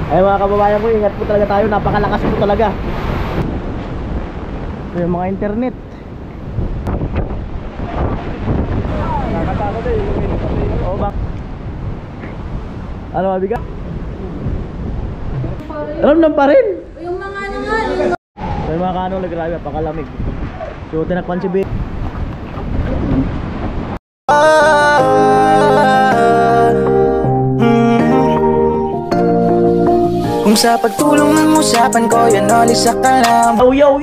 Ay mga kababayan ko, ingat po talaga tayo. Napakalakas po talaga. Ito yung mga internet. Nakakatakot eh. Oo ba? Ano mabigat? Ramdam pa rin. Yung mga ano nga, So yung mga kanong grabe, napakalamig. So tinakpan si B. Kung sa pagtulong ng usapan ko, yan alis sa kalam. Yo!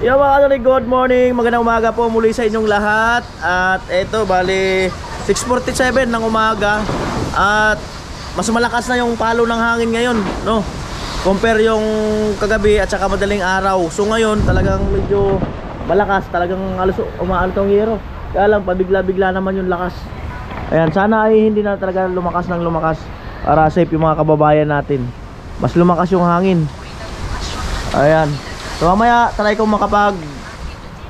Yo mga kanong, good morning. Magandang umaga po muli sa inyong lahat. At eto, bali 6:47 ng umaga. At mas malakas na yung palo ng hangin ngayon, no? Compare yung kagabi at saka madaling araw. So ngayon talagang medyo malakas, talagang alos umaalot ang yero. Kaya lang pabigla-bigla naman yung lakas. Ayan, sana ay hindi na talaga lumakas ng lumakas para safe yung mga kababayan natin. Mas lumakas yung hangin. Ayan. So mamaya try kong makapag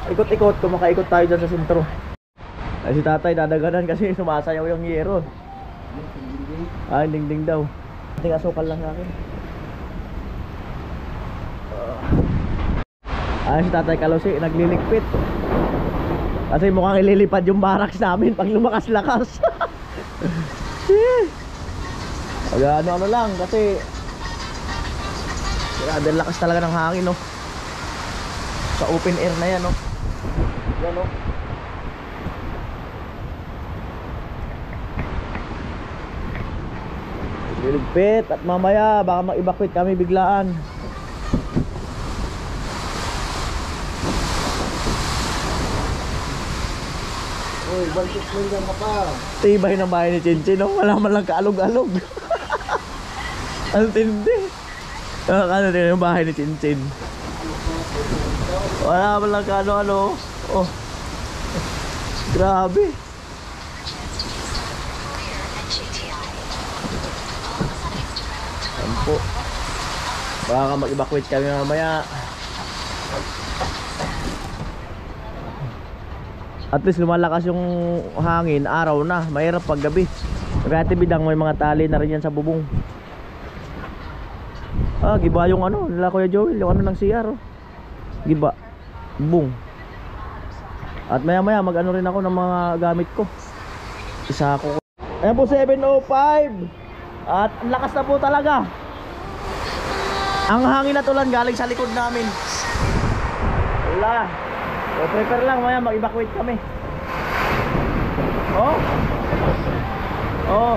ikot-ikot, kung makaikot tayo dyan sa sentro. Ay si tatay dadaganan kasi sumasayaw yung yero. Ay, ding daw. Ating asukal lang sa akin. Ay si tatay Kalosi nagliligpit. Kasi mukhang ililipad yung barracks namin pag lumakas-lakas. Ano lang kasi grabe lakas talaga ng hangin, no. Sa open air na yan, no. Yan, no. Liligpit at mamaya baka mag-evacuate kami biglaan. Uy, balkit mo dyan ka pa. Tibay ng bahay ni Chinchin, no? Wala man lang kaalog-alog. Ang tindi. Ano din yung bahay ni Chinchin. Wala man lang kaano-ano. Oh. Grabe. Yan po. Baka mag-evacuate kami mamaya. At least lumalakas yung hangin, araw na, mahirap pag gabi. Kaya tibidang may mga tali na rin yan sa bubong. Giba yung ano nila Kuya Joel, yung ano ng CR, oh. Giba, bubong. At maya maya mag ano rin ako ng mga gamit ko. Isa ako. Ayan po 7:05. At ang lakas na po talaga. Ang hangin na tulan galing sa likod namin. Wala. So prepare lang, maya mag-evacuate kami. Oh.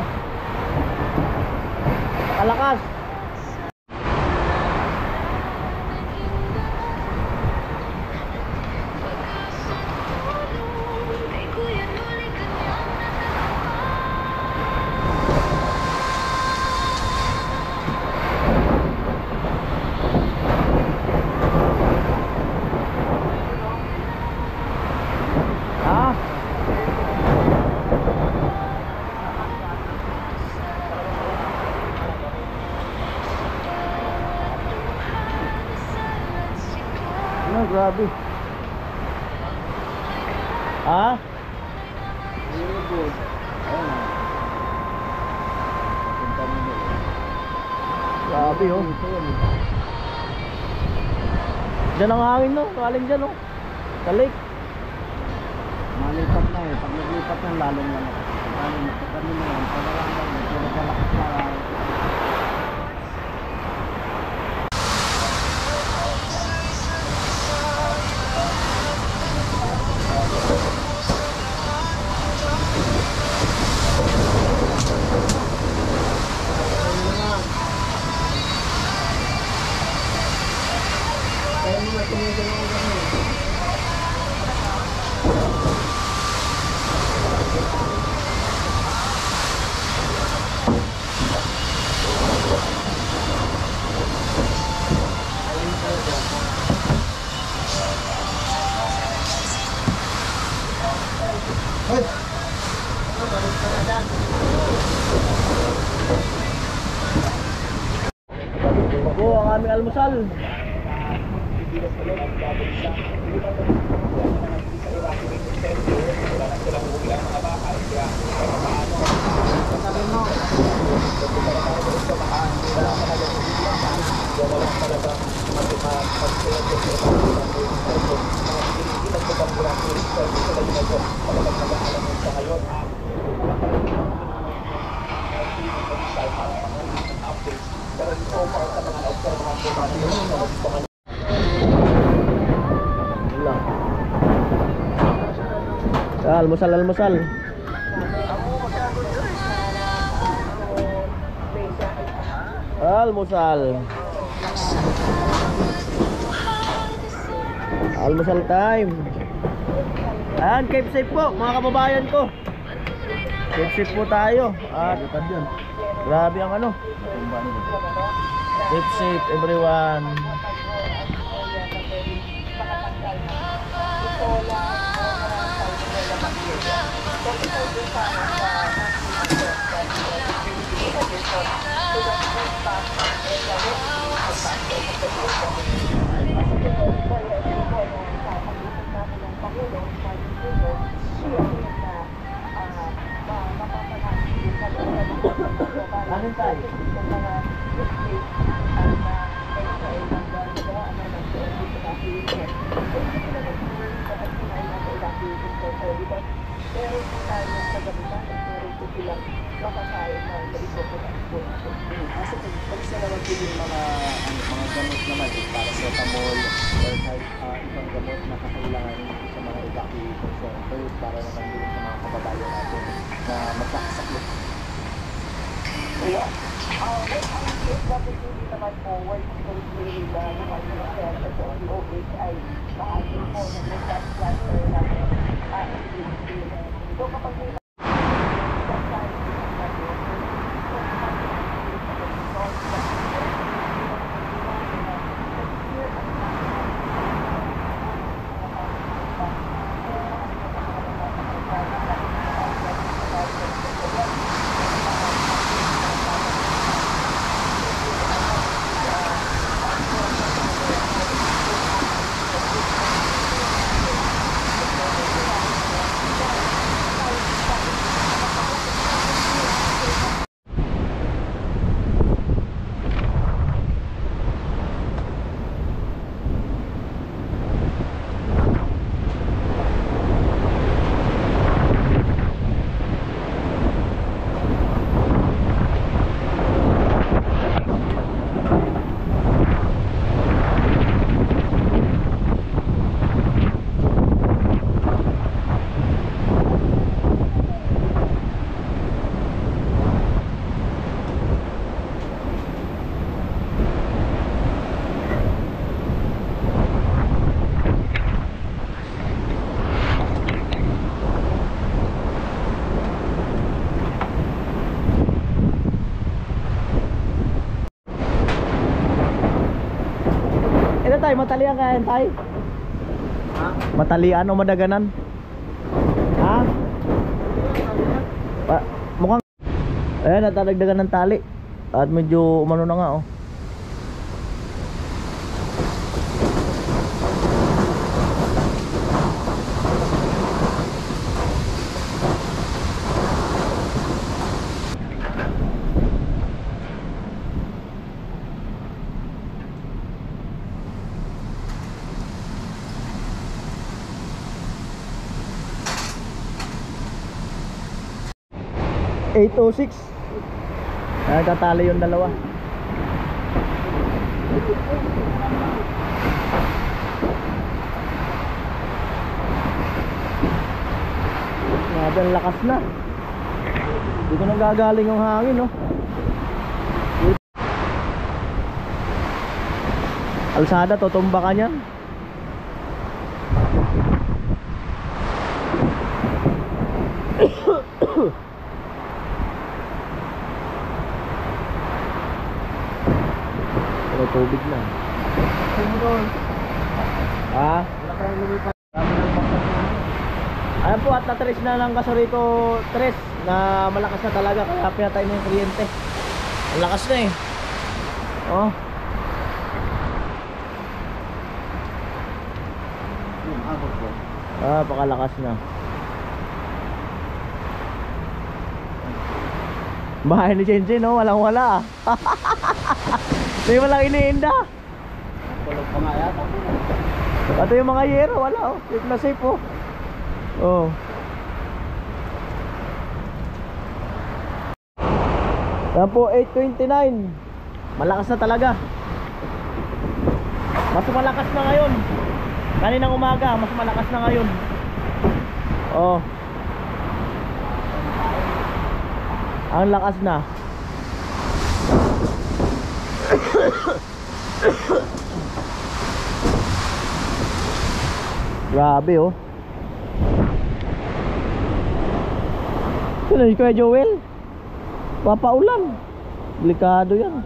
Kalakas. Grabe. Grabe, oh. Diyan ang hangin, no? Kaling dyan, oh. Sa lake. Malipat na eh. Pag naglipat na lalong lalakas. Ano, kami na yan. Pag lang lang. Nagkalakas na. Ako ang aming almusal. almusal, almusal. Almusal. Almusal time. Ayan, keep safe po mga kababayan ko. Keep safe po tayo. At grabe ang ano. Keep safe everyone. Kanin tayo. Mga gamot naman para sa tamol or kahit ibang gamot na kakailangan sa mga evacuation centers para naman din sa mga kababayan natin na magkakasakit. Ito tayo, matalian kayan tayo. Ha? Matalian o madaganan? Ha? Mukhang ayan, natadagdagan ng tali. At medyo umano na nga oh. $806. Nagtatali yung dalawa. Grabe ang lakas na. Dito nang gagaling yung hangin no. Alsada, tutumba ka niyan. May tubig na. Ha? Ayan po at na-tres na ng Kasoriko 3 na malakas na talaga kaya pinatay na yung kuryente. Ang lakas na eh. Oh. Ah, pakalakas na. Bahay ni Chenchen no, walang wala. Hindi mo lang iniinda. Tulog pa nga yata. Ito yung mga yero, wala oh. Safe na safe oh. Oh. Yan po 8:29. Malakas na talaga. Mas malakas na ngayon. Kaninang umaga, mas malakas na ngayon. Oh. Ang lakas na. Grabe oh. Sino yung Kuya Joel? Papaulan. Delikado yan.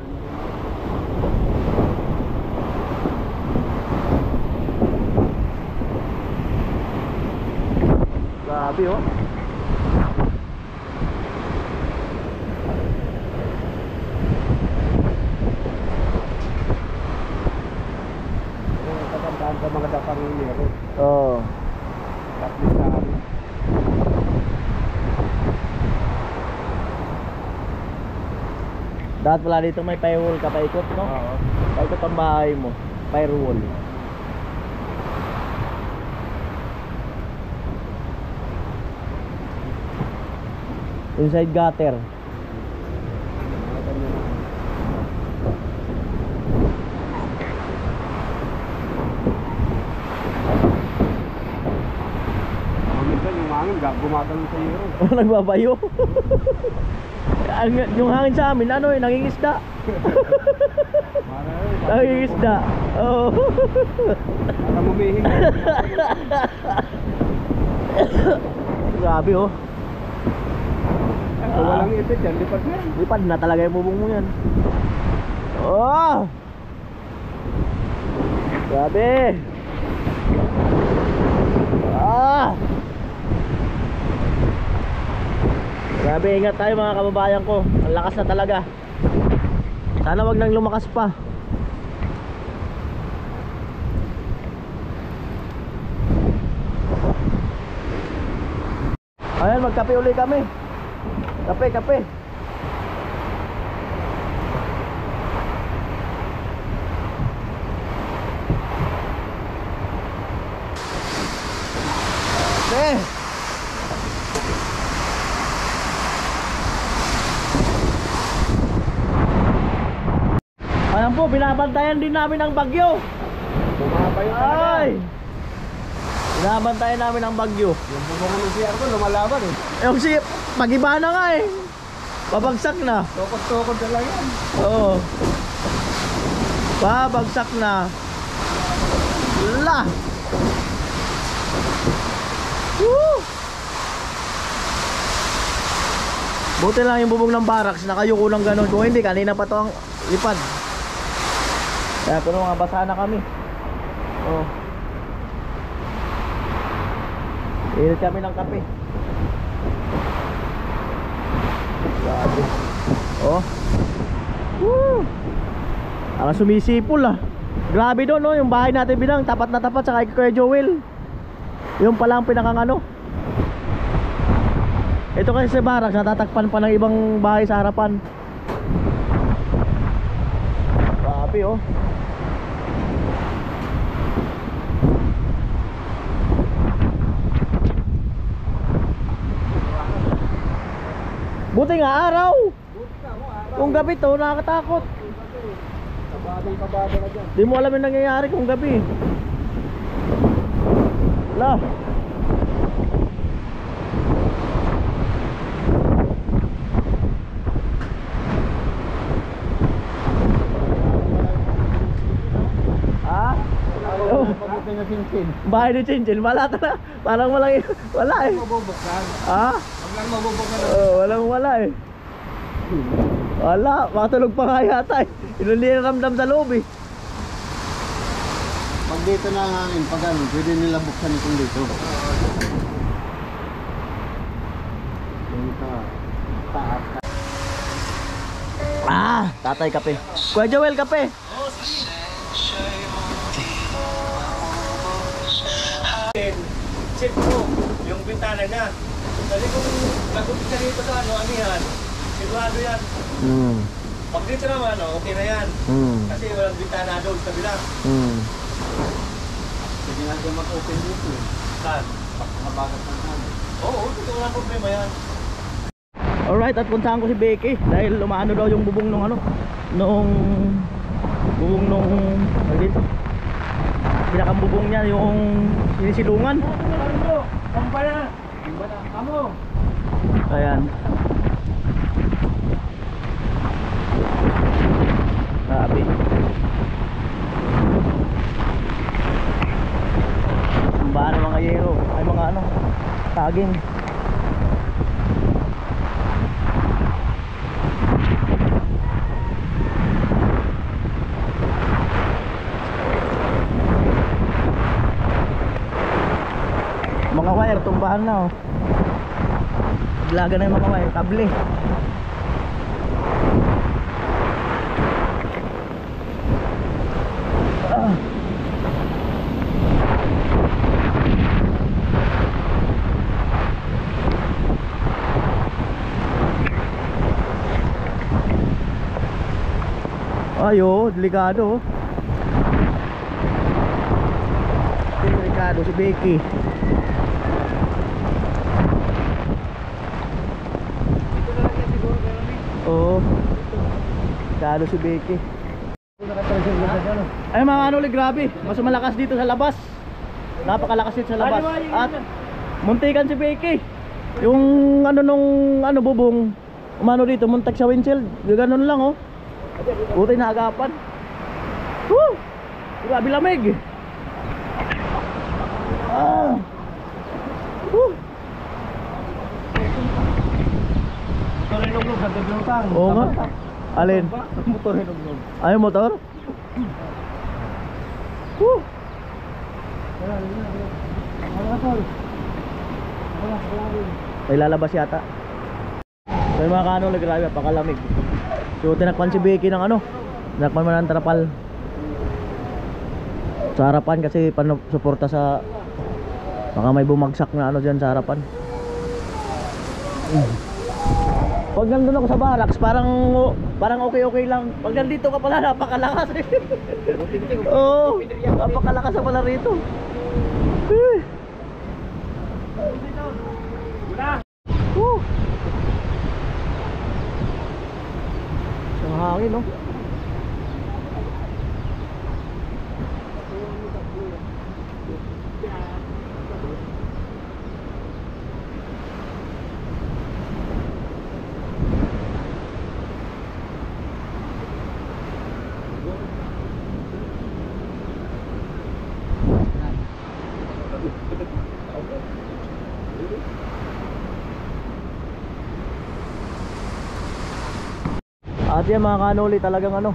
Grabe oh. Katandaan sa mga dapangingero. Oo. Kaplisan. Dapat pala dito may firewall ka paikot, no? Oo. Paikot ang bahay mo. Firewall. Inside gutter. Minsan yung hangin, gumagano sa iyo. Nagbabayo. Yung hangin sa amin, ano eh, nangingisda. Nangingisda. Oo. Para mumihing. Grabe oh. Kung walang ipit yan, lipat na yan. Lipad na talaga yung bubong mo yan. Oh! Grabe! Ah! Grabe, ingat tayo mga kababayan ko. Ang lakas na talaga. Sana wag nang lumakas pa. Ayan, magkape uli kami. Kape, kape. Kape. Ayan po, binabantayan din namin ang bagyo. Bumabayo talaga. Ay! Binabantayan namin ang bagyo. Yung bubong ng CR ko, lumalaban eh. Yung si, mag-iba na nga eh. Babagsak na. Tukod-tukod na lang yan. Oo. Babagsak na. La! Woo! Buti lang yung bubong ng barracks, nakayuko ng ganun. Kung hindi, kanina pa to ang lipad. Kaya puno mga basa na kami. Oh. Init kami ng kape. Grabe. Oh. Woo! Ang sumisipol ah. Grabe doon no, yung bahay natin binang tapat na tapat sa kay Kuya Joel. Yung pala ang pinakang ano. Ito kasi sa barracks, natatakpan pa ng ibang bahay sa harapan. Grabe oh. Buti nga araw. Kung gabi to, nakakatakot. Kabado na dyan. Di mo alam yung nangyayari kung gabi. La. Ah? Oh, Pabuti na sinsin. bahay ni Chinchil, wala ka na. Parang walang, wala eh. Mabubuksan. Ah? Huwag lang mabubuksan. Oh, wala eh. Wala, matulog pa nga yata eh. Hindi na ramdam sa loob eh. Pag dito na ang hangin, pag ano, pwede nila buksan itong dito. Dito, taas. Ah, tatay kape. Kuya Joel, kape. Check mo yung bintana niya. Kasi kung lagot ka dito sa ano yan, sigurado yan. Pag dito naman, okay na yan. Kasi walang bintana doon sa kabila. Pwede natin mag-open dito eh. Saan? Makabagat ng hangin. Oo, dito walang problema yan. Alright, at puntahan ko si Becky dahil umaano daw yung bubong nung ano, nung bubong nung dito. Pinakang bubong niya yung sinisilungan. Kamu na! Kamu! Ayan. saging. Mga wire, tumbahan na oh. Laga na yung mga wire, kable. Ayo, delikado. Delikado si Becky. Oo. Delikado si Becky. Ay mga ano ulit, grabe. Mas malakas dito sa labas. Napakalakas dito sa labas. At muntikan si Becky. Yung ano nung ano bubong umano dito, muntak sa windshield. Ganoon lang oh. Buti na agapan. Woo! Grabe lamig. Ah. Woo! Motor hinuglog, nagdudulutang. Oo nga. Alin? Motor hinuglog. Ay, motor? Woo! May lalabas yata. So yung mga kano, grabe, pakalamig. So tinakpan si Becky ng ano, tinakpan mo ng trapal sa harapan kasi suporta sa baka may bumagsak na ano dyan sa harapan. Pag nandun ako sa barracks parang okay lang. Pag nandito ka pala napakalakas eh. Oo, napakalakas na pala rito. Woo! Ang hangin no. At yan mga kanuli talagang ano,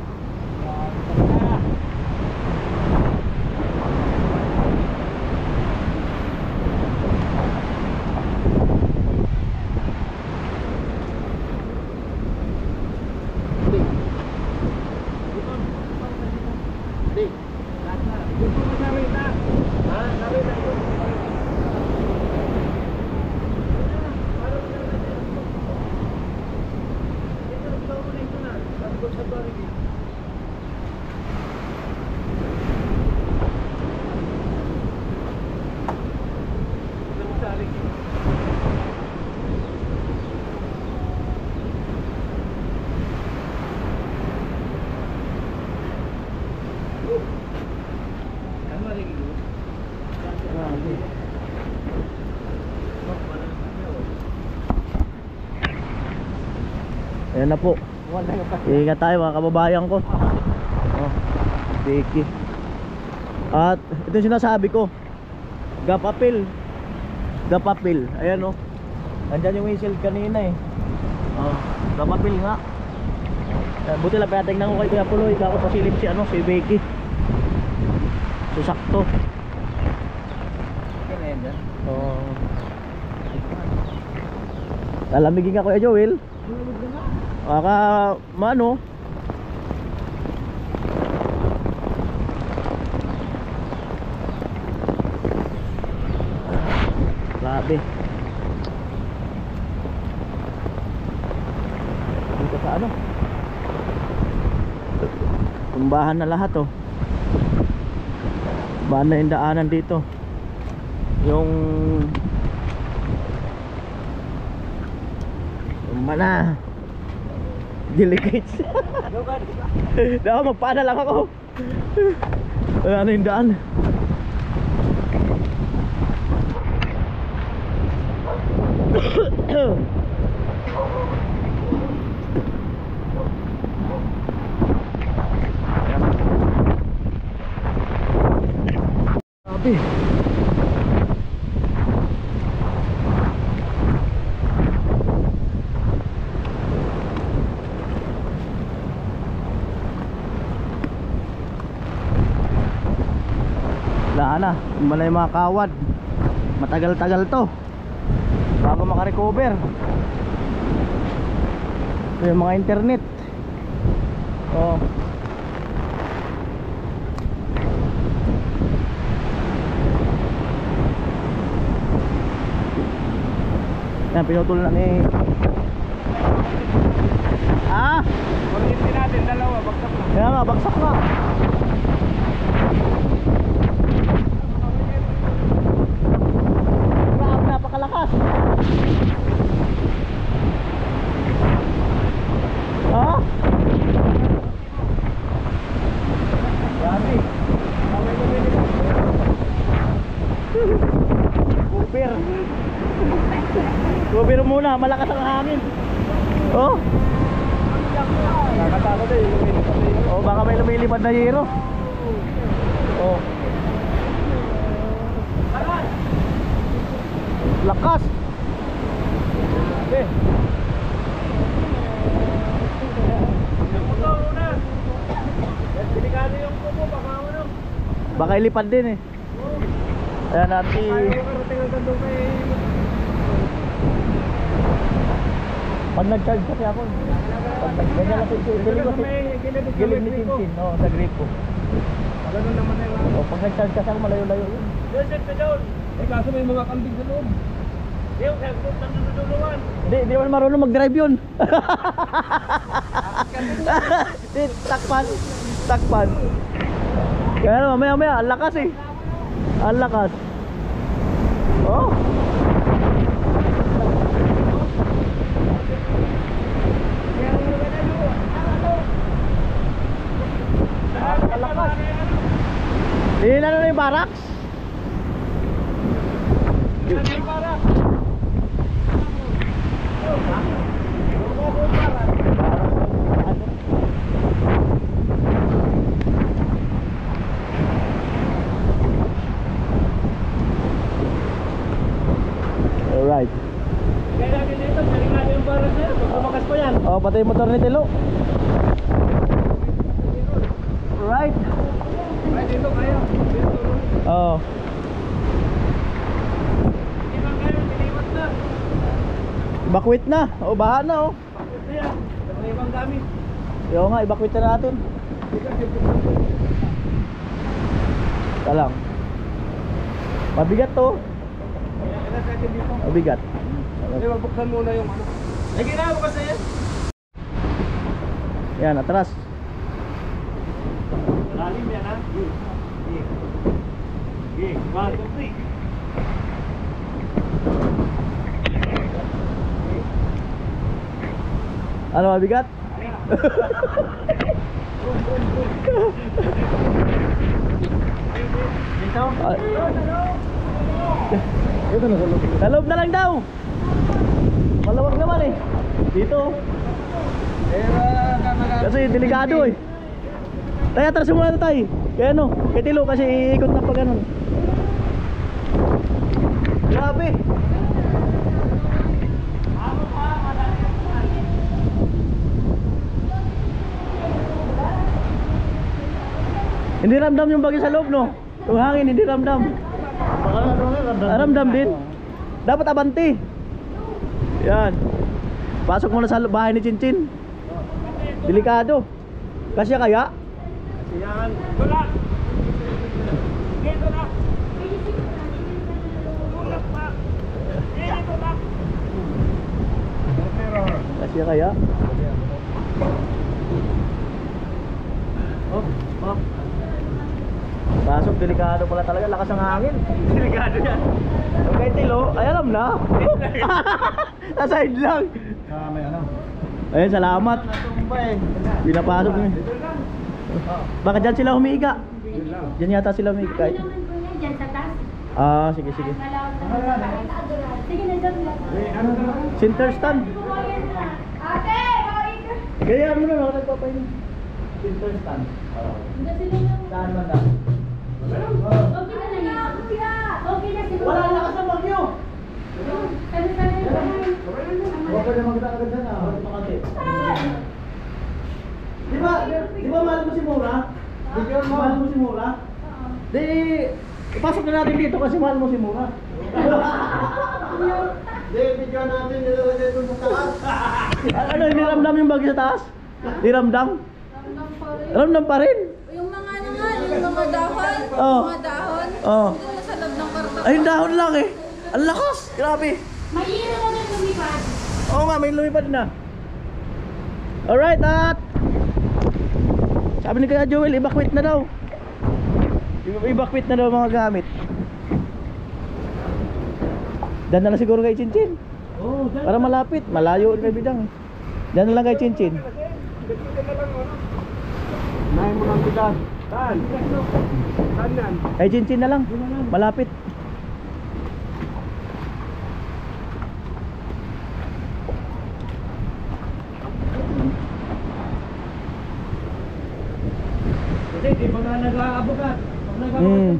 ayan na po. Ingat tayo mga kababayan ko. Oh, Becky. At ito yung sinasabi ko, Gapapil. Gapapil, ayan oh. Nandyan yung whistle kanina eh. Oh, Gapapil nga. Buti lang pa tingnan ko kay Kuya Puloy, ako sa silip si ano, si Becky. Susakto. Oh. Lalamigin ka Kuya Joel. Baka mano. Grabe. Dito sa ano, tumbahan na lahat oh. Tumbahan na yung daanan dito. Yung tumba na. Delicates. Daw magpaana lang ako. Wala na yung daan. Grabe. Wala na, wala yung mga kawad. Matagal-tagal to bago makarecover. Ito yung mga internet. Oh. Yan, pinutol na ni Kuryente natin, dalawa, bagsak na. kaya nga, bagsak nga. Grabe, napakalakas. Ha? Grabe. Cooper. Cooper muna, malakas ang hangin. Oh. Nakakatakot eh, lumilipad na yun. Oh, baka may lumilipad na hero. Oh. Lakas. Eh. Yung motor una. Delikado yung kubo, baka ano. Baka ilipad din eh. Ayan natin. Ayaw ka rating hanggang doon kay... Pag nag-charge kasi ako. Pag ganyan lang gilid ni Chinchin. Oo, sa grip ko. Ganun naman na yung... O, pag nag-charge kasi ako malayo-layo yun. Doon, doon. Eh kaso may mga kambing sa loob. Yung headphone ng nanduduluan. Hindi naman marunong mag-drive yun. Di, takpan. Takpan. Kaya mamaya, ang lakas eh. Ang lakas. Oh. Ang lakas. Hindi na yung barracks. Alright. Kaya natin dito, delikado yung barang sa'yo. Pag lumakas pa yan. Oh, pati yung motor ni Tilo. Alright. Ay, dito kaya. Oh. Hindi lang kayo, tiniwat na. Evacuate na. Oh, baha na oh. Ito yan. Ito ibang gamit. Yo nga, evacuate na natin. Ika lang. Mabigat to. Kaya natin dito. Mabigat. Hindi, magbuksan muna yung ano. Ay, ginawa ko kasi yan. Yan, atras. Lalim yan ha. Okay, 1, 2, 3. Ano, mabigat? Dito? Ah. Ito na, sa loob na lang daw. Malawag naman eh. Dito. Kasi delikado eh. Tay, atras mo muna tay. Kaya ano, kay Tilo kasi iikot na pa ganun. Grabe. Hindi ramdam yung bagay sa loob, no? Yung hangin, hindi ramdam. Ramdam din. Dapat abante. Yan. Pasok mo na sa bahay ni Chinchin. Delikado. Kasya kaya? Yan. Tulak! Dito na! Tulak pa! Dito na! Kasya kaya? Oh, oh. Pasok, delikado pala talaga. Lakas ng hangin. Delikado yan. Okay, Tilo. Ay, alam na. Aside lang. May ano? Ayun, salamat. Pinapasok niya. Baka dyan sila humiga. Dyan yata sila humiga. Kahit. Diyan sa taas. Ah, sige, sige. Sige na dyan lang. Center stand. Ate! Bawin ka! Kaya mo na, ako nagpapahin. Center stand. Hindi sila lang. Saan man daw? Okay na lang yan. Okay na siguro. Wala lakas ng bagyo. Kami lang. Huwag ka na magdakagad na. Makati. Di ba mahal mo si Mura? Mahal mo si Mura? Di, Ipasok na natin dito kasi mahal mo si Mura. Hindi, video natin nilalagay doon sa taas. Ano, niramdam yung bagay sa taas? Niramdam? Ramdam pa rin. Ramdam pa rin? Yung mga ano nga, yung mga dahon. Oh. Mga dahon. Oh. Doon na sa loob ng karton. Ay, yung dahon lang eh. Ang lakas, grabe. May ilo na rin lumipad. Oo nga, may lumipad na. Alright, at sabi ni Kuya Joel, evacuate na daw. Evacuate na daw mga gamit. Dan na lang siguro kay Chinchin. Para malapit, malayo kay Bidang. Dan na lang kay Chinchin. Nahin mo lang bidan. Saan? Saan yan? Kay Chinchin na lang, malapit. Kasi di ba nga nag-aabugat? Pag Hmm.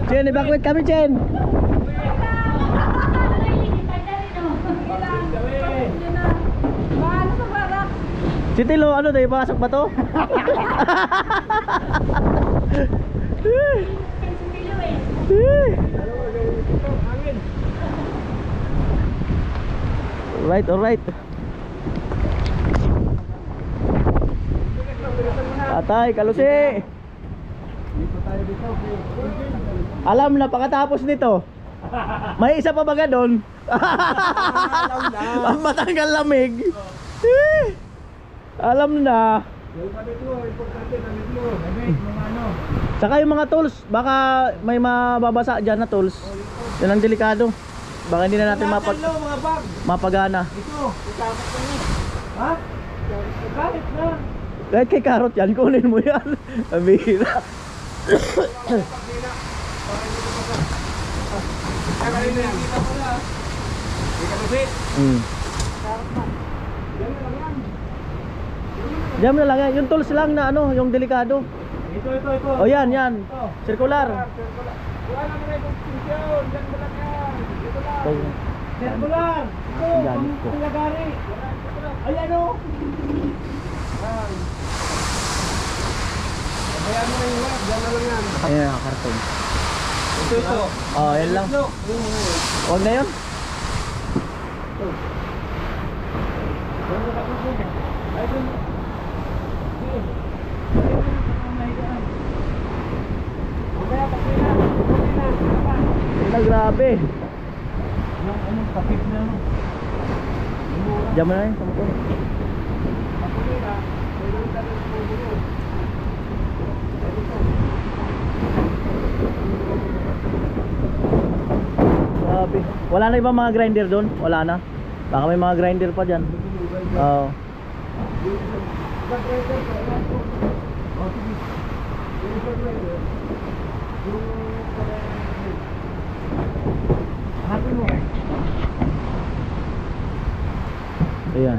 Chen, evacuate kami, Chen. Paano sa barak? Si Tilo, ano tayo, pasok ba to? Alright, alright. Atay, kalusi. Alam na pagkatapos nito, may isa pa baga doon. Ang matanggal lamig. Alam na. Saka yung mga tools, baka may mababasa dyan na tools. Yan ang delikado. Baka hindi na natin mga bag. mapagana. Ito. Ha? Kahit na. Kahit kay Karot yan, kunin mo yan. Amira. Diyan na lang yan. Yung tools lang na ano, yung delikado. Ito. O yan, yan. Circular. Wala mo na itong extension. Diyan mo lang yan. Dito lang. Circular. Ito, Yan, ito. panglagari. Ayan o. Ayan mo na yung web. Diyan na lang yan. Ayan ang karton. Ito. Oh, yan lang. Huwag na yun. Ito, grabe. Yung anong kapit na ano. Diyan mo na yun. Sampo. Grabe. Wala na ibang mga grinder doon? Wala na? Baka may mga grinder pa dyan. Oo. Ayan.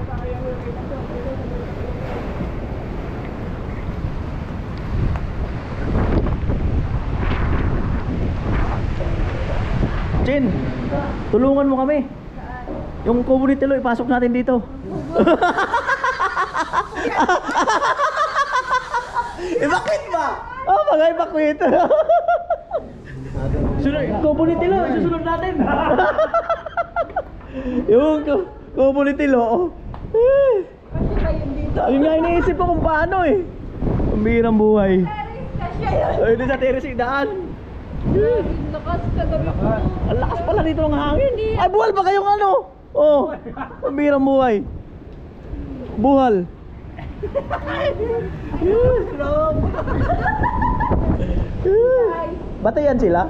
Chin, tulungan mo kami. Yung kubo ni Tilo, ipasok natin dito. Evacuate ba? Oh, mag-evacuate. Kubo ni Tilo, isusunod natin. Yung kubo ni Tilo, oh. Kasi kayo dito. Yun nga iniisip ko kung paano eh. Ang bihirang buhay. Kasi yun. Ay, hindi sa terrace daan. Lakas kagabi po. Ang lakas pala dito ng hangin. Ay, buhal ba kayong ano? Oh, ang bihirang buhay. Buhal. Batayan sila?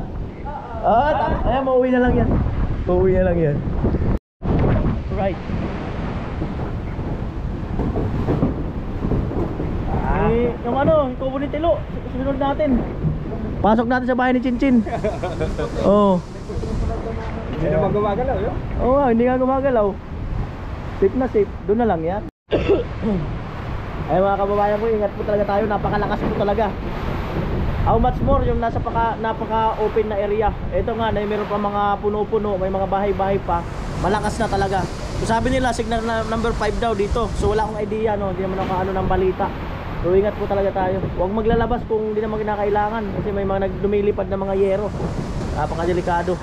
Oo. Ayan, mauwi na lang yan. Mauwi na lang yan. Right. Yung ano, yung kubo ni Tilo, susunod natin. Pasok natin sa bahay ni Chinchin. Oo. Hindi na magumagalaw yun. Oo nga, hindi nga gumagalaw. Safe na safe, doon na lang yan. Ay mga kababayan ko, ingat po talaga tayo, napakalakas po talaga. How much more yung nasa napaka open na area. Ito nga, na meron pa mga puno-puno, may mga bahay-bahay pa. Malakas na talaga. So sabi nila signal na number 5 daw dito. So wala akong idea, no, hindi naman ako ano ng balita. So ingat po talaga tayo. Huwag maglalabas kung hindi naman kinakailangan kasi may mga nagdumilipad na mga yero. Napakadelikado.